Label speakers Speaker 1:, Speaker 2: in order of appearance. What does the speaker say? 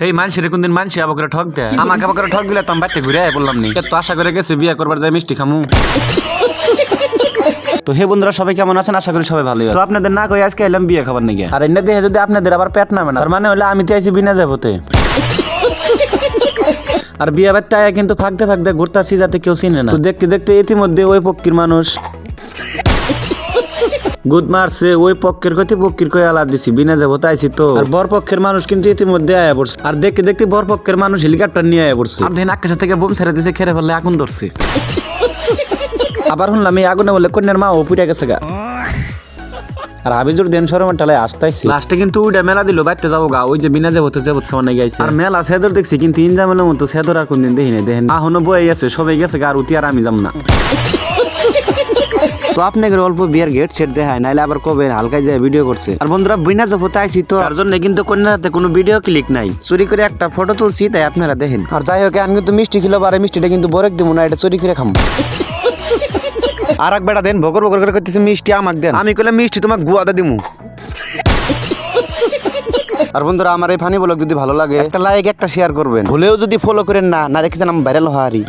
Speaker 1: এই মানুষের কোনদিন মানুষ আবার ঠক দেয়, আমাকে আবার ঠক দিলে তো আমি বাড়িতে ঘুরে বললাম নি তো আশা করে গেছে বিয়ে করবার যায় মিষ্টি খামু। তো হে বন্ধুরা সবাই কেমন আছেন, আশা করি সবাই ভালোই আছে। তো আপনাদের না কই আজকে এলাম বিয়ে খাবার নাকি, আর এনে দেখে যদি আপনাদের আবার পেট নামে না তার মানে হলে আমি তো আইছি বিনা যাবতে। আর বিয়ে বাড়তে আয়া কিন্তু ফাঁকতে ফাঁকতে ঘুরতাছি যাতে কেউ চিনে না। তো দেখতে দেখতে ইতিমধ্যে ওই পক্ষীর মানুষ গুদ মারছে, ওই পক্ষের কইতে পক্ষীর কই আলাদ দিছি বিনা যাবতে আইছি। তো আর বর পক্ষের মানুষ কিন্তু ইতিমধ্যে আয়া পড়ছে, আর দেখতে দেখতে বর পক্ষের মানুষ হেলিকপ্টার নিয়ে আয়া পড়ছে। আর দেখেন আকাশ থেকে বোম ছেড়ে দিছে, খেরে ফেললে আগুন ধরছে। আবার শুনলাম এই আগুনে বলে কন্যার মা ও পুড়ে গেছে গা। আর আবিজুর দেন শরমের টালায় আসতেছি লাস্টে কিন্তু উইটা মেলা দিল বাইতে যাবো গা, ওই যে বিনা যাবতে যাবত খাওয়া নাই গাইছে। আর মেলা সেদর দেখছি কিন্তু ইনজামেলের মতো সেদর আর কোনদিন দেখি নাই। দেখেন এখনো বয়ে গেছে, সবাই গেছে গা, আর উতি আর আমি যাম না। তো আপনাকে অল্প বিয়ার গেট সেট দেখায় নাইলে আবার কবে হালকায় যায় ভিডিও করছে। আর বন্ধুরা বিনা যাবতে আইছি তো তার জন্য কিন্তু কন্যার হাতে কোনো ভিডিও ক্লিক নাই, চুরি করে একটা ফটো তুলছি তাই আপনারা দেখেন। আর যাই হোক আমি কিন্তু মিষ্টি খেলো, আর মিষ্টিটা কিন্তু বরেক দিব না, এটা চুরি করে খাম। আর এক বেটা দেন বকর বকর করে করতেছে মিষ্টি আমাকে দেন, আমি কইলাম মিষ্টি তোমাকে গুয়াতে দিমু। আর বন্ধুরা আমার এই ফানি ব্লগ যদি ভালো লাগে একটা লাইক একটা শেয়ার করবেন, ভুলেও যদি ফলো করেন না রেখে জানাম ভাইরাল হারি।